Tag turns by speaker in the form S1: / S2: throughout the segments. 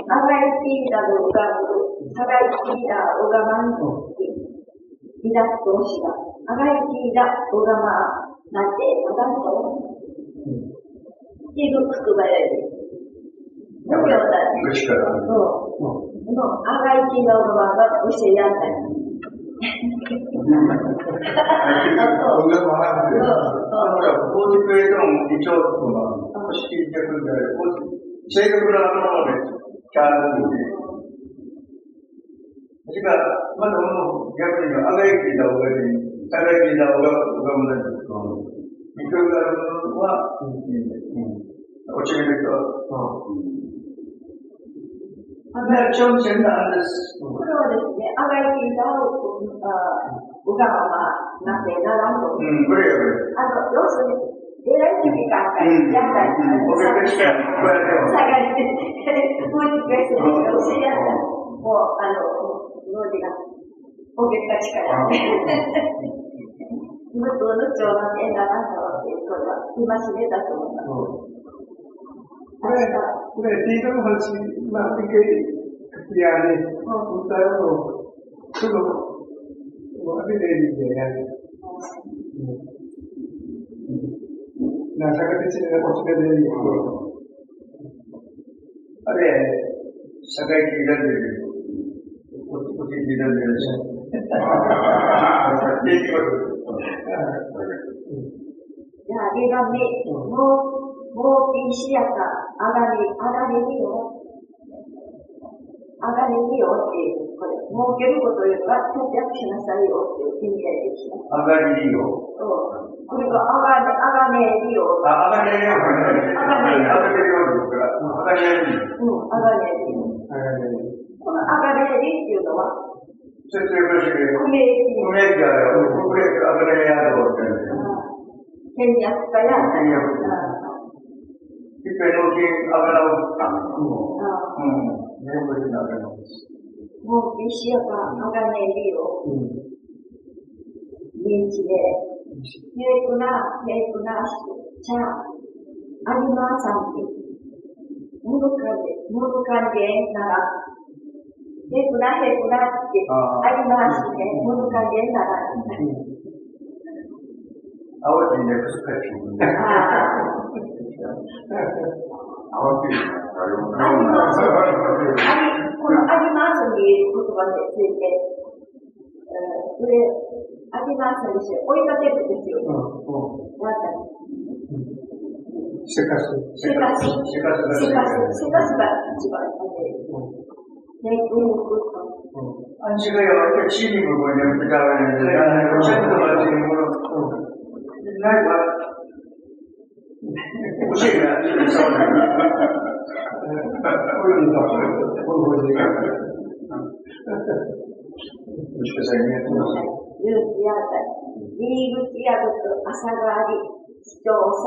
S1: 아가이티다 노가무, 사가이티다 오가만 이다 도시가 아가이티다 오가마 나때 나단도 이거 그거 봐야지. 누구였다? 아가이티다 오가마가 도시야다.
S2: 오가마 하는데, 포지페이션 이쪽으로 쉽게 되는데, 제가 그러는 잘하는데. 그러니까 뭐 약간 아가이티다 오가지, 사가이티다 오가마는 이쪽과 어쩌면 좀 재미난
S1: 그러는데 아가이티다 오가마 나때 나단도.
S2: 그래요.
S1: 요새 에라이티비가 약간 사가이티 포지페이션 도시야다. 어디가 오게까지 가야 돼. 이것도 어느 쪽에 나가서今しめだと思います。
S2: これ、リードの話、一回書き上げ、本体を、その、あれでいいんだよね。な、社会的なこちらでいいよ。あれ、社会的なでいいよ。こっち的なでいいよ。
S1: じゃあ、2番目、もう禁止やったあがりによっていう、これ、儲けることよりは節約しなさいよっていう意味合いでしょ。
S2: あがりによ。
S1: これがあがねりよ。あがねりよ。このあがねりっていうのは、
S2: 節約してる。不明記だよ。あがねりやろうって。
S1: 倹約家や。
S2: いっぺんの金あがらをた。全部になるの。
S1: もう石やかあがねりを。現地で、平くな茶、ありまさんに、もどかげなら、平くなって、ありましね、もどかげなら、
S2: 青いね、くすかしもね。青いね、
S1: このありますに言葉について、ありますにして追いかけるんですよ。
S2: せかすが一番안지가 여기 지리 부분에 부자원인데 전도 같은 거 나이가 무시가
S1: 入り口やと朝があり、視聴者。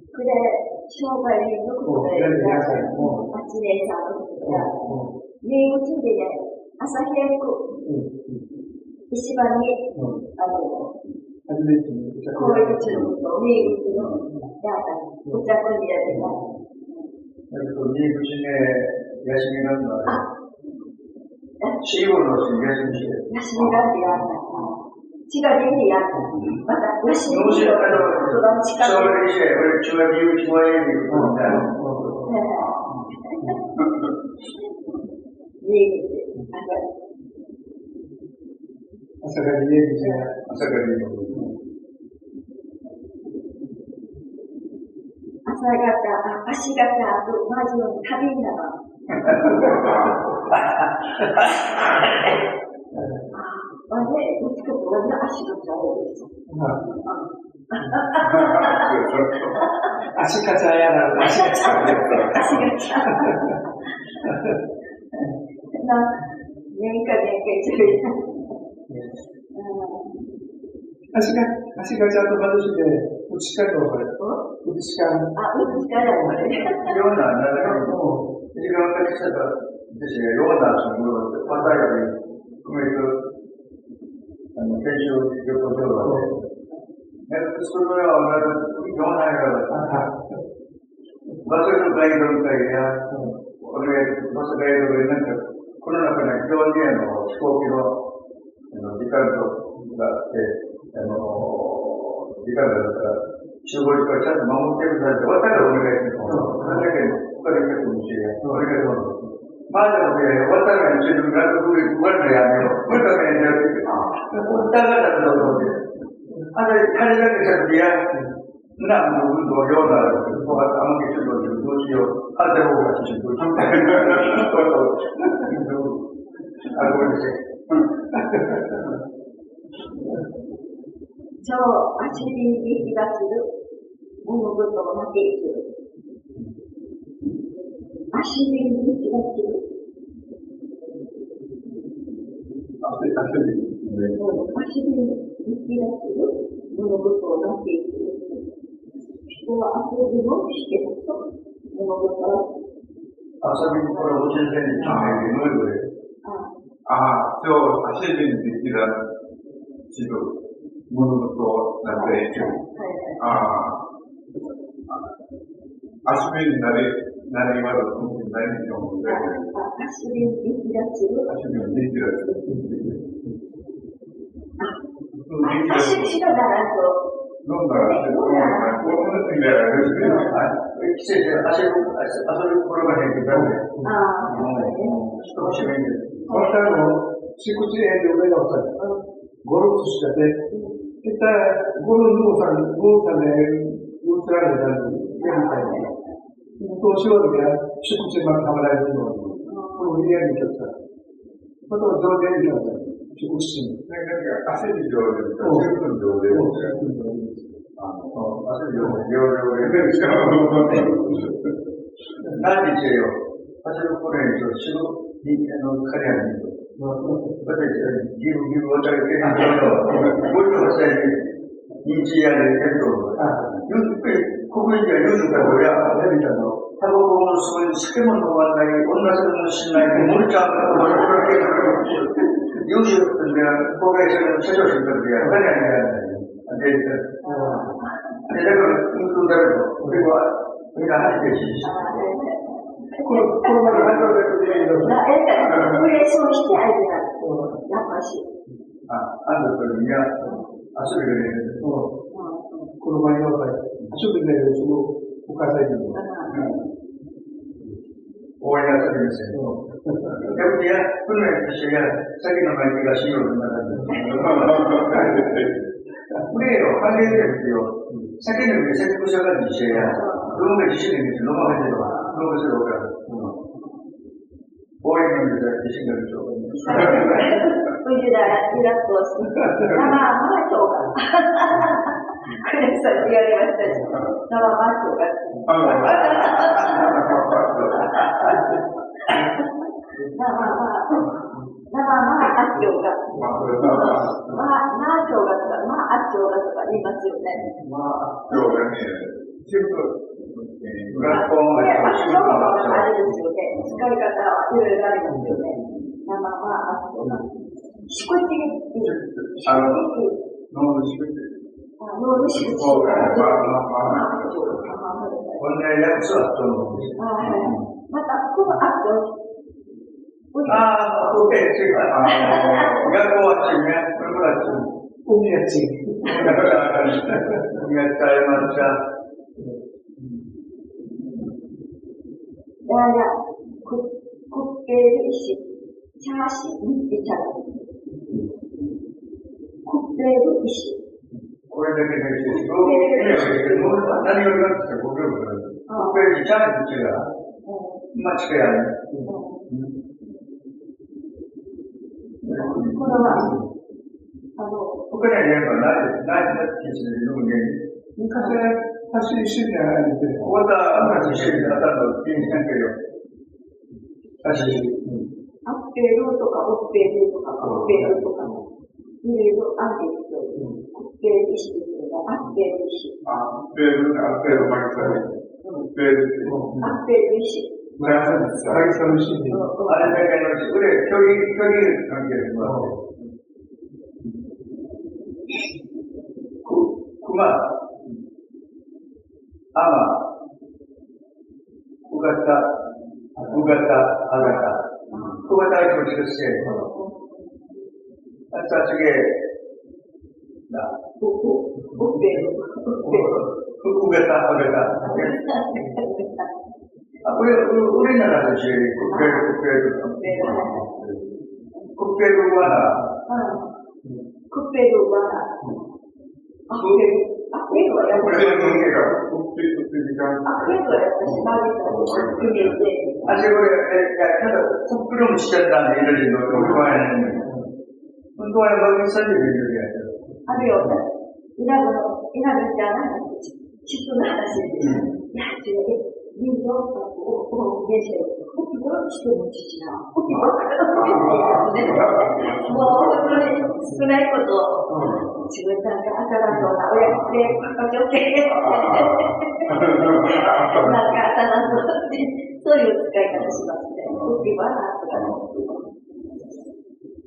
S1: これ、商売のことで、八年さんのことで、入り口でね、朝早く、一番に、こういう口のことを、入り口の、お茶子にやってた。
S2: 入り口で休みなんだ。シーボルの休みして。
S1: 休みがあってやった。血が出てやった。また、休みして、
S2: そういうして、俺、血が出る、血が出る。朝が出るじゃない。朝が出る。
S1: 足がちゃんと、マジの旅になる。どっちかと同じ足がちゃうです。
S2: 足がちゃやな、足がちゃう。
S1: 年間中に。
S2: 足がちゃんとまずして、うちかとか、うちか。
S1: うちかだよね。
S2: ような、時間が来たら、ですね、ような、またより、組める、研修、旅行上はね、それは、ようなような、バスのガイドみたいな、お願い、バスガイドでなんか、この中に非常に飛行機の時間があって、時間があるから、集合時間ちゃんと守ってくださいって、渡らお願いします。それだけ他の人も教えや、お願いします。まだので、渡らに自分が来る、渡らやめよう。またね、やるって。お互いだと思って。あれ、彼だけじゃなくて、な、運動用なら、こうやってあんまりちょっとどうしよう。あて方がちょっとどうしよう。あ、ごめんなさい。
S1: 超足火に気がする物事をなっていく。足火に気がする。足火に気がする物事をなっていく。人は遊びもしてこそ物事を。
S2: 遊び心を教えてね、どれどれ。
S3: ああ、今日足火にできる指導。物事をなっていく。足火になりまだと思ってないんでしょうね。
S1: 足火にできらする。
S3: 足火にできらする。
S1: 足火がならんと。
S3: なんだろう、この時であるんですけど、
S2: 季節で遊び心が変化だね。少し目に。
S4: この間の敷地園で上がおったり、ゴルフしたで、いったゴルフさんで移られたのに、やりたいね。年寄りが敷地まで食べられるのに、この家に来た。また上手に来た。敷地に。
S3: 汗に上手ですか、十分上手ですか。
S2: 汗に上手ですか。何日よ、汗のこれに仕事に、彼らに。私たちギブ渡りてるんだけど、ゴルフをしたり、認知やりやると、国民が言うのか、俺は、タバコもそういう酒も飲まない、同じもしない、漏れちゃうから、言うよってんだよ、公開者の社長してる時は、彼らにやらない。だから、運動だけど、俺は、みんな入ってるし。
S4: このまま何度でいいの？
S1: これそうしてあげなやっぱし。
S2: あんたとみんな遊びがね。
S4: この前の遊びでそのお母さんに。
S2: 応援遊びですよ。逆にや、このやつとしてや、先の前がしようとならない。これよ、関係ですよ。先の前、先の社会にしてや、どんな自信で飲まれてるわ。どうするか。応援の自信があるでしょう。
S1: うちらリラックス。まあ、そうか。クレスさん言われましたし。まあ、そうか。あっちょうが。あっちょうがとか言いますよね。
S3: あっちょうがね、全部。
S2: 学校の
S1: あれですよね。使い方はいろいろありますよね。あっちょうが。しこちっていう。
S3: 脳のしこち。
S1: 脳のしこち。
S2: こんなやつはそうなんです。
S1: また、このあっちょう。
S2: 違う。学校は違うね。これから違う。
S4: 海やち。
S2: 海やちゃいました。
S1: いや、国慶の石、チャーシに出ちゃう。国慶の石。
S2: これだけの石です。何を言うんですか、国慶の石。国慶にチャーシ違う。まあ、違うね。
S1: この前、
S2: 他にはやっぱ何だって言うのに。
S4: 昔は走りしんじゃないんで、
S2: また、あんなと一緒になったの、気にしなきゃよ。走り。
S1: アッペルとか、オッペルとか、オッペルとか、いろいろあるんですよ。オッペル石ですよね。アッペル石。
S3: アッペル巻きされる。アッペル
S1: 石。
S4: 紫さんの石に。
S2: あれだけの石。これ、距離関係です。熊、天、小型、Ugata, agata. Ugata itu selesai. Asal sige. Nah. Ugata, agata. Apa uri nara sih? Kuperu mana?
S1: Kuperu mana? Aku itu yang
S2: Asal kalau kuperu mesti ada di dalam itu, untuk yang bagi saja dia.
S1: Ada orang, ini jangan situ nada sih. Ya jadi video biasa. Itu situ mesti na. Mau sebenarnya itu. 自分なんか当たらんのな、親子でかかちょって、なんか当たらんのって、そういう使い方しますね。コピーはなんとかね。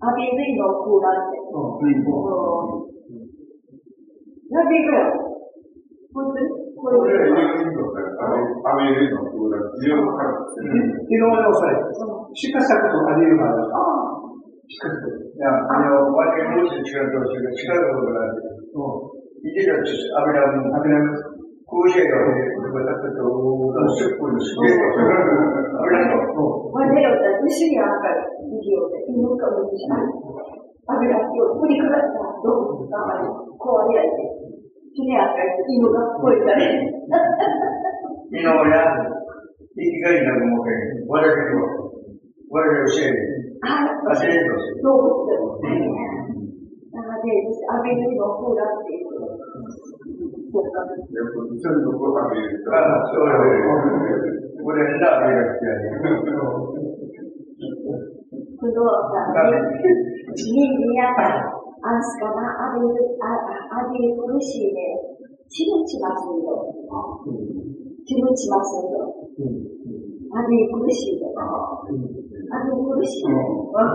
S1: アビーズイのクーラーって。ラビーグや。本当にこれ
S3: アメリカのクーラー、強くかかってね。
S4: 昨日のさ、しかさことあり得るから。
S2: いや、我々もし違うと違うことがある。いてる油も、こうしてよ、私と10分の時間。
S1: 我々は一緒にあんかり、videoで、犬かもしれない。油を振りかかった動物があり、こうやって、それあんかり、犬がこういったね。
S2: 犬や、生きがいなもので、我々を教える。
S1: 動物でも大変。なので、アベルのクーラーっていう。そうか。
S3: 一緒にどこか見ると。
S2: そうこれ、ラーメンが来てやる。
S1: 不動産で、にやか、アンスカナ、アベル苦しいで、ちむちますんど。ちむちますんど。アベル苦しいで。あれ苦しい。ガー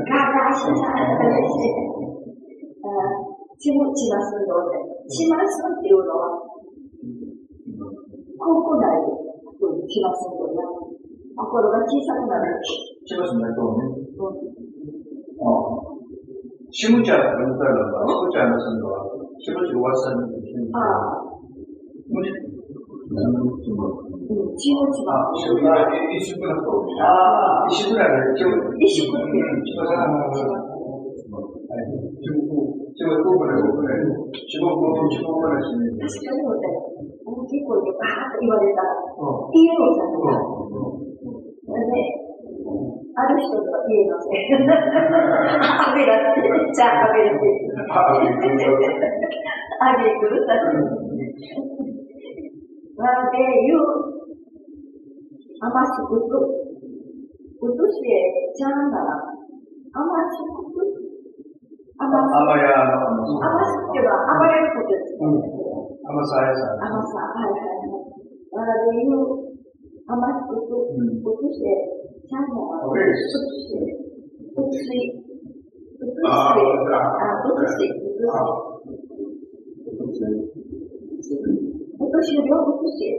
S1: ガーしちゃう。ちますんどで。ちますっていうのは、高校内でちますんどな。心が小さくなる。
S2: ちますんだとね。しむちゃんの歌が、しむちゃんのすんのは、しむちおばさんに。
S1: ちむちま。
S3: 一緒ぐらいで、
S2: 一緒ぐらいで、
S1: 一緒ぐらいで。確かに大きい声でバーッと言われたら、言えのじゃんか。ある人とは言えません。アベラって、じゃあアベラって。アベ来るさ。なので、アマスクと、うとして、じゃんなら、アマスクと、アマスクっては、あばれることですね。
S2: アマサヤさん。
S1: アマサ、はいはいはい。なので、アマスクと、うとして、じゃんなら、うとして、うとし、うとし、お年寄りをうとし、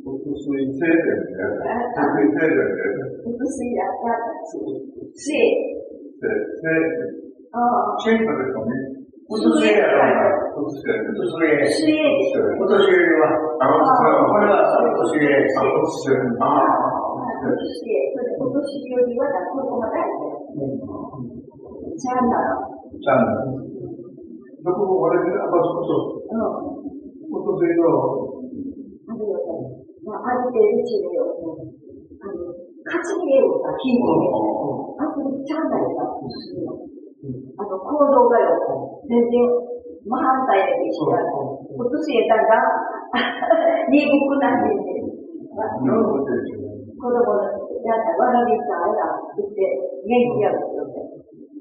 S3: おとすい制限ね。
S1: うとしやったし、し、
S2: チェンジですかね。うとすいやろ。うとすい。お年寄りは、これはお年寄り。
S1: それでお年寄りは子供が大事。ちゃんだろ。
S4: どこも俺でアバスコと、おとせの、
S1: ある程度地位を、勝ちに得るか、金に得るか、あとちゃんだよな、行動がよ、全然真反対で一緒だ。落とし得たが、鈍くなってて、子供のやったわらびさあら、言って、元気やるって言って。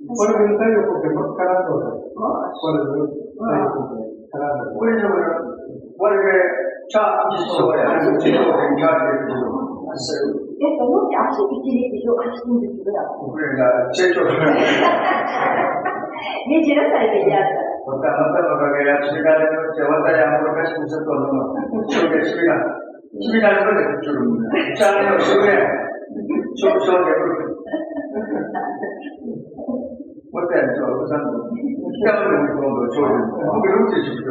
S4: これで太陽光って真っ赤なのだ。これで太陽光ってからだ。
S2: これでも、我々、チャージそうや、自動でチャージできる。
S1: もし足一日中走るんですよ。
S2: これが成長する。
S1: ねじらされてやった。
S2: またのおかげや、それがあれのうち、私は昔もちょっと、そうですが、 집이 나는 건데, 그쪽은. 자네요, 시부에, 그렇게. 어때, 그 사람도. 시장을 보는 거 좋아요. 그런지 싶죠.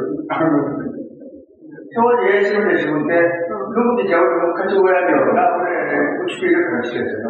S2: 서울 예수님 되시는데, 누군지 제가 같이 오야 돼요. 나 오늘 60일 이렇게 하시겠어요.